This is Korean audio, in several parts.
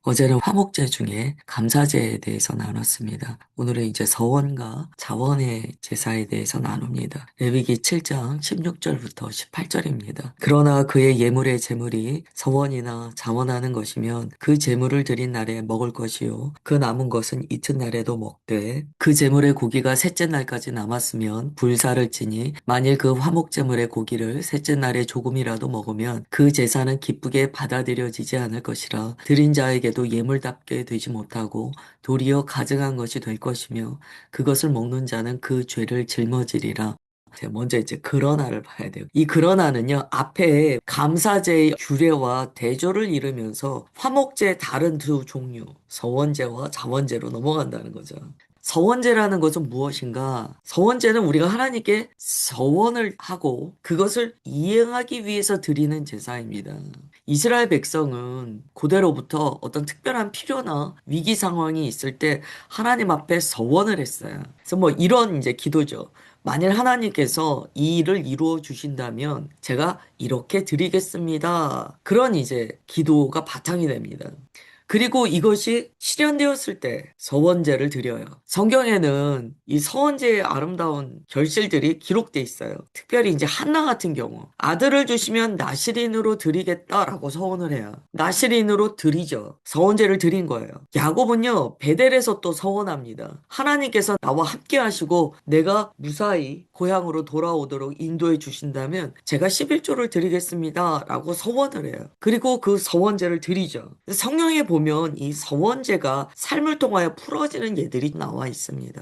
어제는 화목제 중에 감사제에 대해서 나눴습니다. 오늘은 이제 서원과 자원의 제사에 대해서 나눕니다. 레위기 7장 16절부터 18절입니다. 그러나 그의 예물의 제물이 서원이나 자원하는 것이면 그 제물을 드린 날에 먹을 것이요 그 남은 것은 이튿날에도 먹되 그 제물의 고기가 셋째 날까지 남았으면 불사를 지니 만일 그 화목제물의 고기를 셋째 날에 조금이라도 먹으면 그 제사는 기쁘게 받아들여지지 않을 것이라 드린 자에게도 예물답게 되지 못하고 도리어 가증한 것이 될 것이며 그것을 먹는 자는 그 죄를 짊어지리라. 먼저 이제 그러나를 봐야 돼요. 이 그러나는요, 앞에 감사제의 규례와 대조를 이루면서 화목제의 다른 두 종류, 서원제와 자원제로 넘어간다는 거죠. 서원제라는 것은 무엇인가? 서원제는 우리가 하나님께 서원을 하고 그것을 이행하기 위해서 드리는 제사입니다. 이스라엘 백성은 고대로부터 어떤 특별한 필요나 위기 상황이 있을 때 하나님 앞에 서원을 했어요. 그래서 뭐 이런 이제 기도죠. 만일 하나님께서 이 일을 이루어 주신다면 제가 이렇게 드리겠습니다. 그런 이제 기도가 바탕이 됩니다. 그리고 이것이 실현되었을 때 서원제를 드려요. 성경에는 이 서원제의 아름다운 결실들이 기록돼 있어요. 특별히 이제 한나 같은 경우 아들을 주시면 나실인으로 드리겠다라고 서원을 해요. 나실인으로 드리죠. 서원제를 드린 거예요. 야곱은요 베델에서 또 서원합니다. 하나님께서 나와 함께 하시고 내가 무사히 고향으로 돌아오도록 인도해 주신다면 제가 11조를 드리겠습니다 라고 서원을 해요. 그리고 그 서원제를 드리죠. 성경에 보면 이 서원제가 삶을 통하여 풀어지는 예들이 나와 있습니다.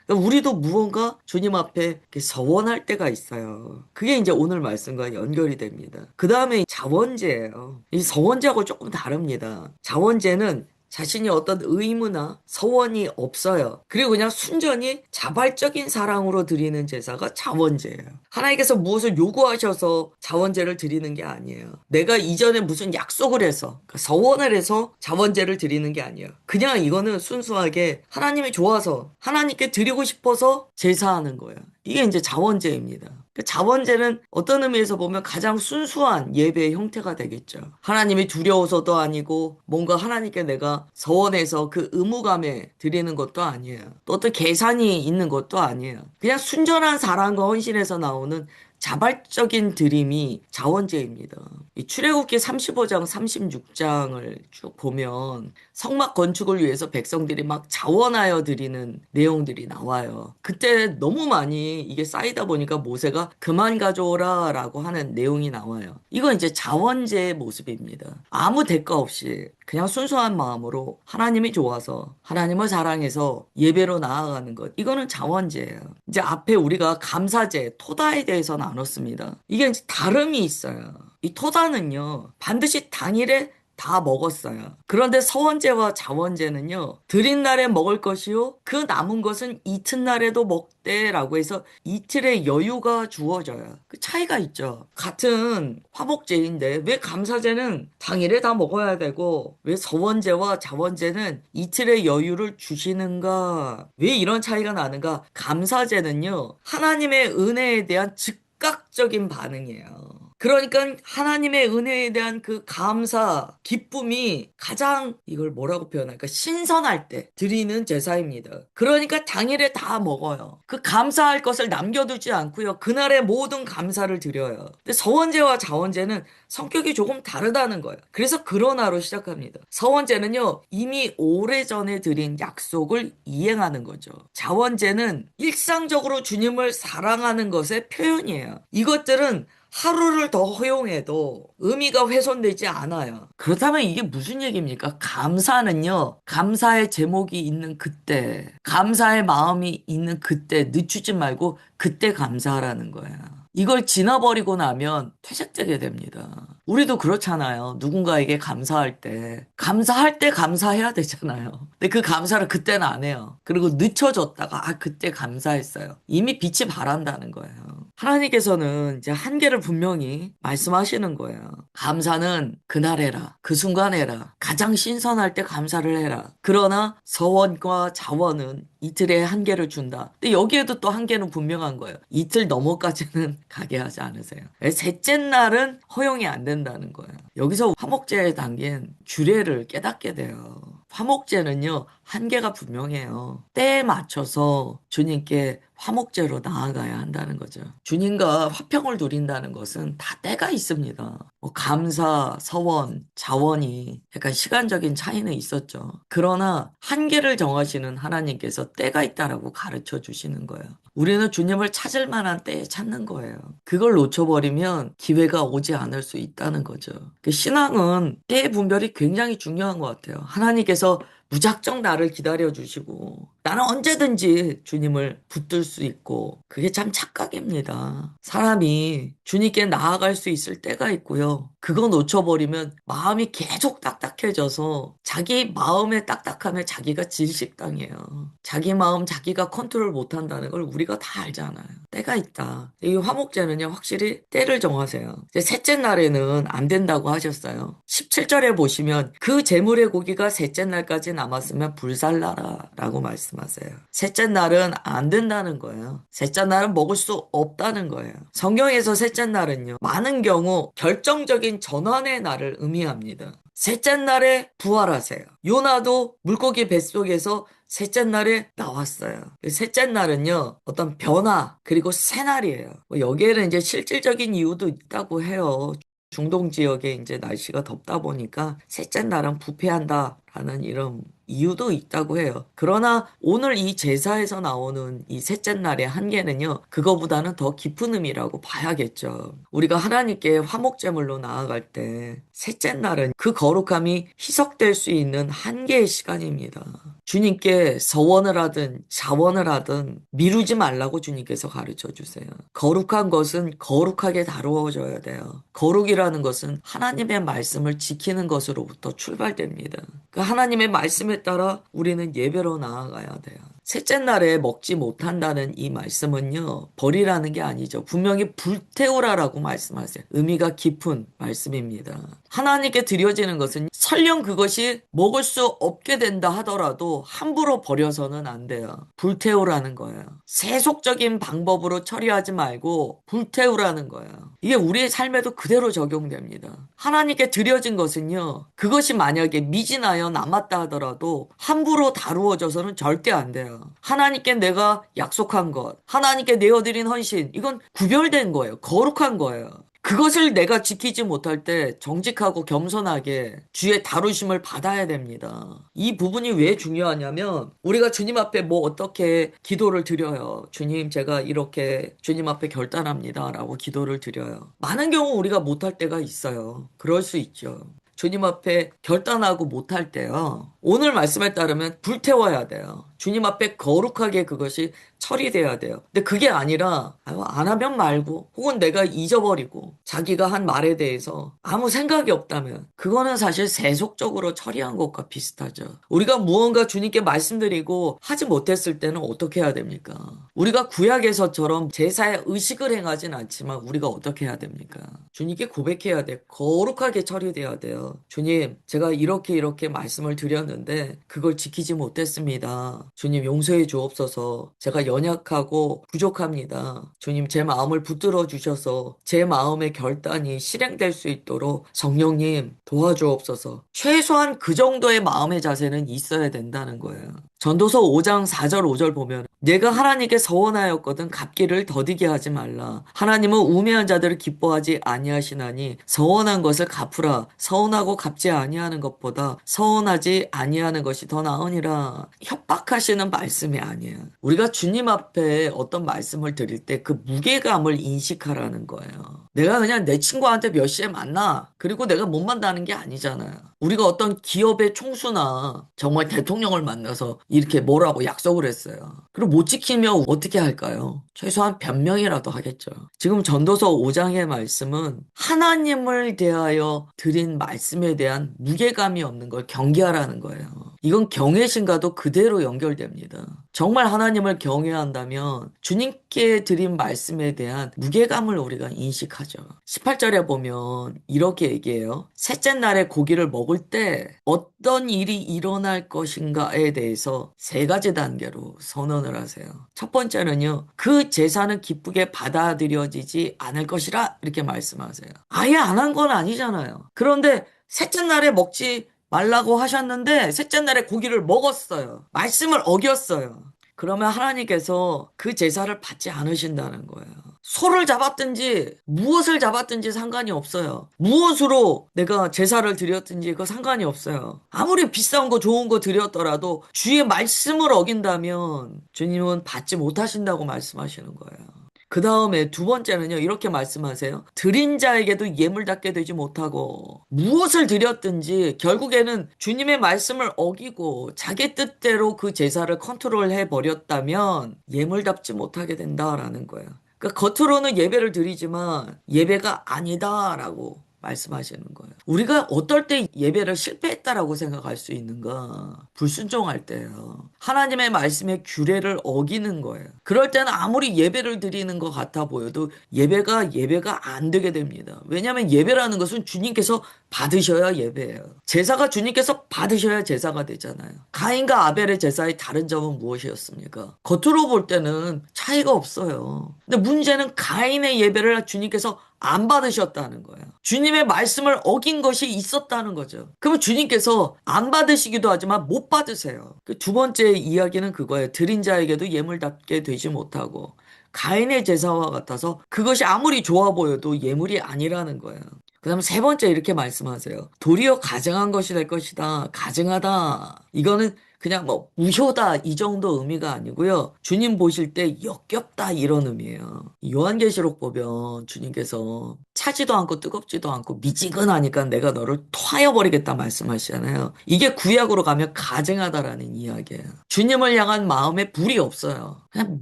그러니까 우리도 무언가 주님 앞에 이렇게 서원할 때가 있어요. 그게 이제 오늘 말씀과 연결이 됩니다. 그 다음에 자원제예요. 이 서원제하고 조금 다릅니다. 자원제는 자신이 어떤 의무나 서원이 없어요. 그리고 그냥 순전히 자발적인 사랑으로 드리는 제사가 자원제예요. 하나님께서 무엇을 요구하셔서 자원제를 드리는 게 아니에요. 내가 이전에 무슨 약속을 해서 그러니까 서원을 해서 자원제를 드리는 게 아니에요. 그냥 이거는 순수하게 하나님이 좋아서 하나님께 드리고 싶어서 제사하는 거예요. 이게 이제 자원제입니다. 그 자원제는 어떤 의미에서 보면 가장 순수한 예배의 형태가 되겠죠. 하나님이 두려워서도 아니고 뭔가 하나님께 내가 서원해서 그 의무감에 드리는 것도 아니에요. 또 어떤 계산이 있는 것도 아니에요. 그냥 순전한 사랑과 헌신에서 나오는 자발적인 드림이 자원제입니다. 이 출애굽기 35장, 36장을 쭉 보면 성막 건축을 위해서 백성들이 막 자원하여 드리는 내용들이 나와요. 그때 너무 많이 이게 쌓이다 보니까 모세가 그만 가져오라 라고 하는 내용이 나와요. 이건 이제 자원제의 모습입니다. 아무 대가 없이 그냥 순수한 마음으로 하나님이 좋아서 하나님을 사랑해서 예배로 나아가는 것. 이거는 자원제예요. 이제 앞에 우리가 감사제, 토다에 대해서 나눴습니다. 이게 이제 다름이 있어요. 이 토다는요, 반드시 당일에 다 먹었어요. 그런데 서원제와 자원제는요, 드린 날에 먹을 것이요, 그 남은 것은 이튿날에도 먹되라고 해서 이틀의 여유가 주어져요. 그 차이가 있죠. 같은 화목제인데 왜 감사제는 당일에 다 먹어야 되고 왜 서원제와 자원제는 이틀의 여유를 주시는가? 왜 이런 차이가 나는가? 감사제는요, 하나님의 은혜에 대한 즉각적인 반응이에요. 그러니까 하나님의 은혜에 대한 그 감사, 기쁨이 가장 이걸 뭐라고 표현할까? 신선할 때 드리는 제사입니다. 그러니까 당일에 다 먹어요. 그 감사할 것을 남겨두지 않고요. 그날의 모든 감사를 드려요. 근데 서원제와 자원제는 성격이 조금 다르다는 거예요. 그래서 그러나로 시작합니다. 서원제는요, 이미 오래전에 드린 약속을 이행하는 거죠. 자원제는 일상적으로 주님을 사랑하는 것의 표현이에요. 이것들은 하루를 더 허용해도 의미가 훼손되지 않아요. 그렇다면 이게 무슨 얘기입니까? 감사는요, 감사의 제목이 있는 그때, 감사의 마음이 있는 그때, 늦추지 말고 그때 감사하라는 거예요. 이걸 지나버리고 나면 퇴색되게 됩니다. 우리도 그렇잖아요. 누군가에게 감사할 때 감사해야 되잖아요. 근데 그 감사를 그때는 안 해요. 그리고 늦춰졌다가, 그때 감사했어요. 이미 빛이 바란다는 거예요. 하나님께서는 이제 한계를 분명히 말씀하시는 거예요. 감사는 그날 해라. 그 순간 해라. 가장 신선할 때 감사를 해라. 그러나 서원과 자원은 이틀에 한계를 준다. 근데 여기에도 또 한계는 분명한 거예요. 이틀 넘어까지는 가게 하지 않으세요. 셋째 날은 허용이 안 된다는 거예요. 여기서 화목제에 담긴 규례를 깨닫게 돼요. 화목제는요, 한계가 분명해요. 때에 맞춰서 주님께 화목제로 나아가야 한다는 거죠. 주님과 화평을 누린다는 것은 다 때가 있습니다. 뭐 감사, 서원, 자원이 약간 시간적인 차이는 있었죠. 그러나 한계를 정하시는 하나님께서 때가 있다라고 가르쳐 주시는 거예요. 우리는 주님을 찾을 만한 때에 찾는 거예요. 그걸 놓쳐버리면 기회가 오지 않을 수 있다는 거죠. 그 신앙은 때의 분별이 굉장히 중요한 것 같아요. 하나님께서 무작정 나를 기다려 주시고 나는 언제든지 주님을 붙들 수 있고 그게 참 착각입니다. 사람이 주님께 나아갈 수 있을 때가 있고요. 그거 놓쳐버리면 마음이 계속 딱딱해져서 자기 마음의 딱딱함에 자기가 질식당해요. 자기 마음 자기가 컨트롤 못한다는 걸 우리가 다 알잖아요. 때가 있다. 이 화목제는요, 확실히 때를 정하세요. 이제 셋째 날에는 안 된다고 하셨어요. 17절에 보시면 그 제물의 고기가 셋째 날까지 남았으면 불살라라 라고 말씀하세요. 셋째 날은 안 된다는 거예요. 셋째 날은 먹을 수 없다는 거예요. 성경에서 셋째 날은요, 많은 경우 결정적인 전환의 날을 의미합니다. 셋째 날에 부활하세요. 요나도 물고기 뱃속에서 셋째 날에 나왔어요. 셋째 날은요, 어떤 변화, 그리고 새날이에요. 여기에는 이제 실질적인 이유도 있다고 해요. 중동 지역에 이제 날씨가 덥다 보니까 셋째 날은 부패한다라는 이런 이유도 있다고 해요. 그러나 오늘 이 제사에서 나오는 이 셋째 날의 한계는요, 그거보다는 더 깊은 의미라고 봐야겠죠. 우리가 하나님께 화목제물로 나아갈 때 셋째 날은 그 거룩함이 희석될 수 있는 한계의 시간입니다. 주님께 서원을 하든 자원을 하든 미루지 말라고 주님께서 가르쳐 주세요. 거룩한 것은 거룩하게 다루어져야 돼요. 거룩이라는 것은 하나님의 말씀을 지키는 것으로부터 출발됩니다. 그 하나님의 말씀에 따라 우리는 예배로 나아가야 돼요. 셋째 날에 먹지 못한다는 이 말씀은요, 버리라는 게 아니죠. 분명히 불태우라라고 말씀하세요. 의미가 깊은 말씀입니다. 하나님께 드려지는 것은 설령 그것이 먹을 수 없게 된다 하더라도 함부로 버려서는 안 돼요. 불태우라는 거예요. 세속적인 방법으로 처리하지 말고 불태우라는 거예요. 이게 우리의 삶에도 그대로 적용됩니다. 하나님께 드려진 것은요, 그것이 만약에 미진하여 남았다 하더라도 함부로 다루어져서는 절대 안 돼요. 하나님께 내가 약속한 것, 하나님께 내어드린 헌신, 이건 구별된 거예요. 거룩한 거예요. 그것을 내가 지키지 못할 때 정직하고 겸손하게 주의 다루심을 받아야 됩니다. 이 부분이 왜 중요하냐면 우리가 주님 앞에 뭐 어떻게 기도를 드려요. 주님, 제가 이렇게 주님 앞에 결단합니다. 라고 기도를 드려요. 많은 경우 우리가 못할 때가 있어요. 그럴 수 있죠. 주님 앞에 결단하고 못할 때요. 오늘 말씀에 따르면 불태워야 돼요. 주님 앞에 거룩하게 그것이 처리돼야 돼요. 근데 그게 아니라 안 하면 말고 혹은 내가 잊어버리고 자기가 한 말에 대해서 아무 생각이 없다면 그거는 사실 세속적으로 처리한 것과 비슷하죠. 우리가 무언가 주님께 말씀드리고 하지 못했을 때는 어떻게 해야 됩니까? 우리가 구약에서처럼 제사에 의식을 행하진 않지만 우리가 어떻게 해야 됩니까? 주님께 고백해야 돼. 거룩하게 처리돼야 돼요. 주님, 제가 이렇게 말씀을 드렸는데 그걸 지키지 못했습니다. 주님 용서해 주옵소서. 제가 연약하고 부족합니다. 주님 제 마음을 붙들어 주셔서 제 마음의 결단이 실행될 수 있도록 성령님 도와주옵소서. 최소한 그 정도의 마음의 자세는 있어야 된다는 거예요. 전도서 5장 4절 5절 보면 내가 하나님께 서원하였거든 갚기를 더디게 하지 말라. 하나님은 우매한 자들을 기뻐하지 아니하시나니 서원한 것을 갚으라. 서원하고 갚지 아니하는 것보다 서원하지 아니하는 것이 더 나으니라. 협박하시는 말씀이 아니에요. 우리가 주님 앞에 어떤 말씀을 드릴 때 그 무게감을 인식하라는 거예요. 내가 그냥 내 친구한테 몇 시에 만나. 그리고 내가 못 만나는 게 아니잖아요. 우리가 어떤 기업의 총수나 정말 대통령을 만나서 이렇게 뭐라고 약속을 했어요. 그리고 못 지키면 어떻게 할까요? 최소한 변명이라도 하겠죠. 지금 전도서 5장의 말씀은 하나님을 대하여 드린 말씀에 대한 무게감이 없는 걸 경계하라는 거예요. 이건 경외심과도 그대로 연결됩니다. 정말 하나님을 경외한다면 주님께 드린 말씀에 대한 무게감을 우리가 인식하죠. 18절에 보면 이렇게 얘기해요. 셋째 날에 고기를 먹을 때 어떤 일이 일어날 것인가에 대해서 세 가지 단계로 선언을 하세요. 첫 번째는요, 그 제사는 기쁘게 받아들여지지 않을 것이라 이렇게 말씀하세요. 아예 안 한 건 아니잖아요. 그런데 셋째 날에 먹지 말라고 하셨는데 셋째 날에 고기를 먹었어요. 말씀을 어겼어요. 그러면 하나님께서 그 제사를 받지 않으신다는 거예요. 소를 잡았든지 무엇을 잡았든지 상관이 없어요. 무엇으로 내가 제사를 드렸든지 그 상관이 없어요. 아무리 비싼 거 좋은 거 드렸더라도 주의 말씀을 어긴다면 주님은 받지 못하신다고 말씀하시는 거예요. 그 다음에 두 번째는요, 이렇게 말씀하세요. 드린 자에게도 예물답게 되지 못하고, 무엇을 드렸든지 결국에는 주님의 말씀을 어기고 자기 뜻대로 그 제사를 컨트롤해 버렸다면 예물답지 못하게 된다라는 거예요. 그러니까 겉으로는 예배를 드리지만 예배가 아니다라고 말씀하시는 거예요. 우리가 어떨 때 예배를 실패했다라고 생각할 수 있는가? 불순종할 때요. 하나님의 말씀의 규례를 어기는 거예요. 그럴 때는 아무리 예배를 드리는 것 같아 보여도 예배가 안 되게 됩니다. 왜냐하면 예배라는 것은 주님께서 받으셔야 예배예요. 제사가 주님께서 받으셔야 제사가 되잖아요. 가인과 아벨의 제사의 다른 점은 무엇이었습니까? 겉으로 볼 때는 차이가 없어요. 근데 문제는 가인의 예배를 주님께서 안 받으셨다는 거예요. 주님의 말씀을 어긴 것이 있었다는 거죠. 그러면 주님께서 안 받으시기도 하지만 못 받으세요. 그 두 번째 이야기는 그거예요. 드린 자에게도 예물답게 되지 못하고 가인의 제사와 같아서 그것이 아무리 좋아 보여도 예물이 아니라는 거예요. 그 다음에 세 번째 이렇게 말씀하세요. 도리어 가증한 것이 될 것이다. 가증하다. 이거는 그냥 뭐 무효다 이 정도 의미가 아니고요. 주님 보실 때 역겹다 이런 의미예요. 요한계시록 보면 주님께서 차지도 않고 뜨겁지도 않고 미지근하니까 내가 너를 토하여버리겠다 말씀하시잖아요. 이게 구약으로 가면 가증하다라는 이야기예요. 주님을 향한 마음에 불이 없어요. 그냥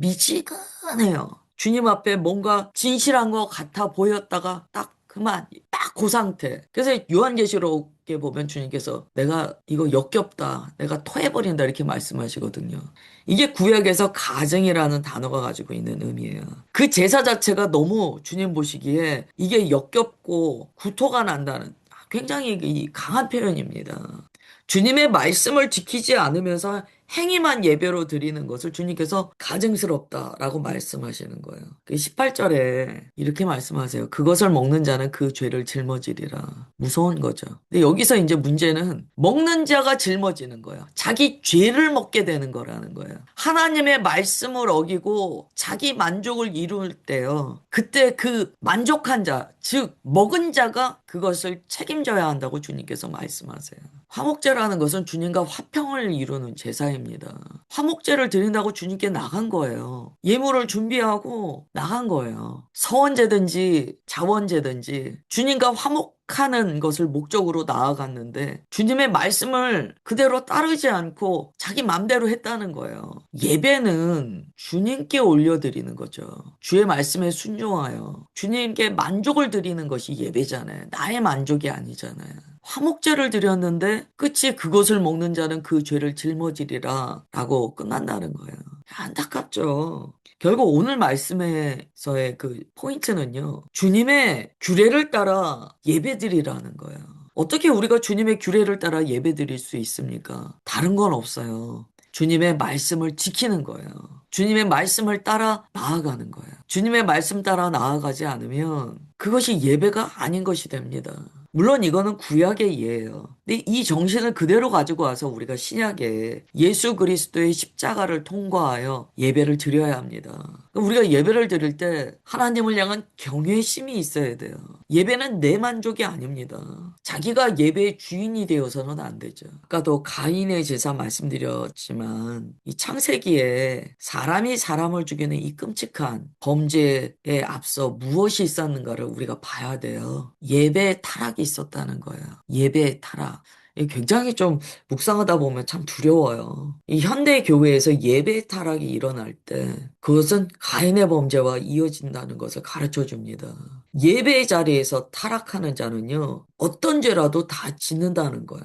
미지근해요. 주님 앞에 뭔가 진실한 것 같아 보였다가 딱 그만 딱 그 상태. 그래서 요한계시록에 보면 주님께서 내가 이거 역겹다. 내가 토해버린다 이렇게 말씀하시거든요. 이게 구약에서 가증이라는 단어가 가지고 있는 의미예요. 그 제사 자체가 너무 주님 보시기에 이게 역겹고 구토가 난다는 굉장히 강한 표현입니다. 주님의 말씀을 지키지 않으면서 행위만 예배로 드리는 것을 주님께서 가증스럽다라고 말씀하시는 거예요. 그 18절에 이렇게 말씀하세요. 그것을 먹는 자는 그 죄를 짊어지리라. 무서운 거죠. 근데 여기서 이제 문제는 먹는 자가 짊어지는 거예요. 자기 죄를 먹게 되는 거라는 거예요. 하나님의 말씀을 어기고 자기 만족을 이룰 때요. 그때 그 만족한 자, 즉 먹은 자가 그것을 책임져야 한다고 주님께서 말씀하세요. 화목제라는 것은 주님과 화평을 이루는 제사입니다. 화목제를 드린다고 주님께 나간 거예요. 예물을 준비하고 나간 거예요. 서원제든지 자원제든지 주님과 화목하는 것을 목적으로 나아갔는데 주님의 말씀을 그대로 따르지 않고 자기 맘대로 했다는 거예요. 예배는 주님께 올려드리는 거죠. 주의 말씀에 순종하여 주님께 만족을 드리는 것이 예배잖아요. 나의 만족이 아니잖아요. 화목제를 드렸는데 끝이 그것을 먹는 자는 그 죄를 짊어지리라 라고 끝난다는 거예요. 안타깝죠. 결국 오늘 말씀에서의 그 포인트는요. 주님의 규례를 따라 예배드리라는 거예요. 어떻게 우리가 주님의 규례를 따라 예배드릴 수 있습니까? 다른 건 없어요. 주님의 말씀을 지키는 거예요. 주님의 말씀을 따라 나아가는 거예요. 주님의 말씀 따라 나아가지 않으면 그것이 예배가 아닌 것이 됩니다. 물론 이거는 구약의 예예요. 근데 이 정신을 그대로 가지고 와서 우리가 신약에 예수 그리스도의 십자가를 통과하여 예배를 드려야 합니다. 우리가 예배를 드릴 때 하나님을 향한 경외심이 있어야 돼요. 예배는 내 만족이 아닙니다. 자기가 예배의 주인이 되어서는 안 되죠. 아까도 가인의 제사 말씀드렸지만 이 창세기에 사람이 사람을 죽이는 이 끔찍한 범죄에 앞서 무엇이 있었는가를 우리가 봐야 돼요. 예배의 타락이 있었다는 거예요. 예배의 타락. 굉장히 좀 묵상하다 보면 참 두려워요. 이 현대 교회에서 예배 타락이 일어날 때 그것은 가인의 범죄와 이어진다는 것을 가르쳐 줍니다. 예배 자리에서 타락하는 자는요, 어떤 죄라도 다 짓는다는 거예요.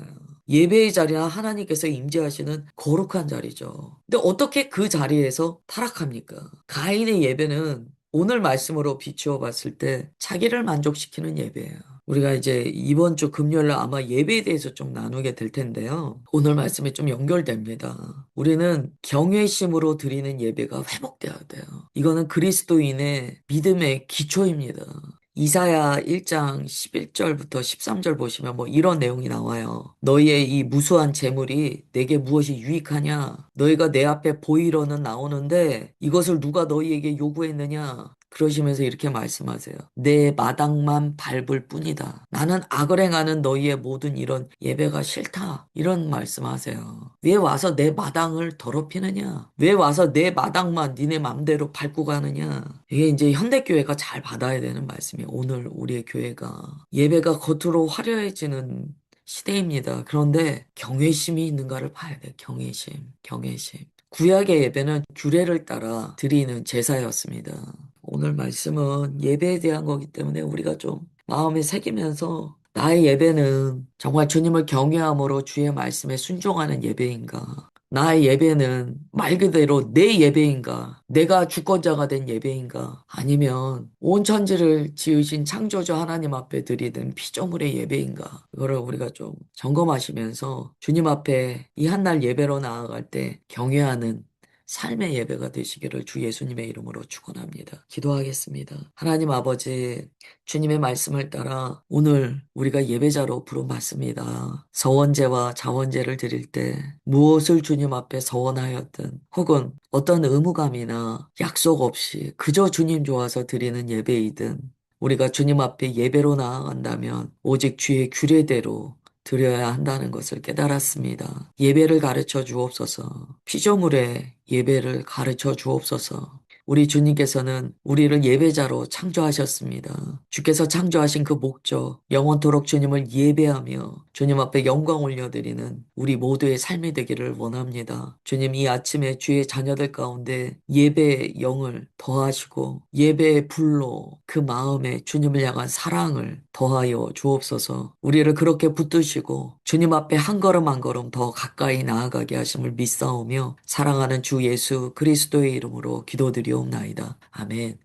예배의 자리는 하나님께서 임재하시는 거룩한 자리죠. 근데 어떻게 그 자리에서 타락합니까? 가인의 예배는 오늘 말씀으로 비추어 봤을 때 자기를 만족시키는 예배예요. 우리가 이제 이번 주 금요일 날 아마 예배에 대해서 좀 나누게 될 텐데요. 오늘 말씀이 좀 연결됩니다. 우리는 경외심으로 드리는 예배가 회복되어야 돼요. 이거는 그리스도인의 믿음의 기초입니다. 이사야 1장 11절부터 13절 보시면 뭐 이런 내용이 나와요. 너희의 이 무수한 재물이 내게 무엇이 유익하냐? 너희가 내 앞에 보이러는 나오는데 이것을 누가 너희에게 요구했느냐? 그러시면서 이렇게 말씀하세요. 내 마당만 밟을 뿐이다. 나는 악을 행하는 너희의 모든 이런 예배가 싫다. 이런 말씀하세요. 왜 와서 내 마당을 더럽히느냐? 왜 와서 내 마당만 니네 맘대로 밟고 가느냐? 이게 이제 현대교회가 잘 받아야 되는 말씀이에요. 오늘 우리의 교회가. 예배가 겉으로 화려해지는 시대입니다. 그런데 경외심이 있는가를 봐야 돼요. 경외심, 경외심. 구약의 예배는 규례를 따라 드리는 제사였습니다. 오늘 말씀은 예배에 대한 거기 때문에 우리가 좀 마음에 새기면서 나의 예배는 정말 주님을 경외함으로 주의 말씀에 순종하는 예배인가? 나의 예배는 말 그대로 내 예배인가? 내가 주권자가 된 예배인가? 아니면 온 천지를 지으신 창조주 하나님 앞에 드리는 피조물의 예배인가? 그거를 우리가 좀 점검하시면서 주님 앞에 이 한 날 예배로 나아갈 때 경외하는 삶의 예배가 되시기를 주 예수님의 이름으로 축원합니다. 기도하겠습니다. 하나님 아버지, 주님의 말씀을 따라 오늘 우리가 예배자로 부름받습니다. 서원제와 자원제를 드릴 때 무엇을 주님 앞에 서원하였든 혹은 어떤 의무감이나 약속 없이 그저 주님 좋아서 드리는 예배이든 우리가 주님 앞에 예배로 나아간다면 오직 주의 규례대로 드려야 한다는 것을 깨달았습니다. 예배를 가르쳐 주옵소서. 피조물의 예배를 가르쳐 주옵소서. 우리 주님께서는 우리를 예배자로 창조하셨습니다. 주께서 창조하신 그 목적, 영원토록 주님을 예배하며 주님 앞에 영광 올려드리는 우리 모두의 삶이 되기를 원합니다. 주님 이 아침에 주의 자녀들 가운데 예배의 영을 더하시고 예배의 불로 그 마음에 주님을 향한 사랑을 더하여 주옵소서. 우리를 그렇게 붙드시고 주님 앞에 한 걸음 한 걸음 더 가까이 나아가게 하심을 믿사오며 사랑하는 주 예수 그리스도의 이름으로 기도드리옵나이다. 아멘.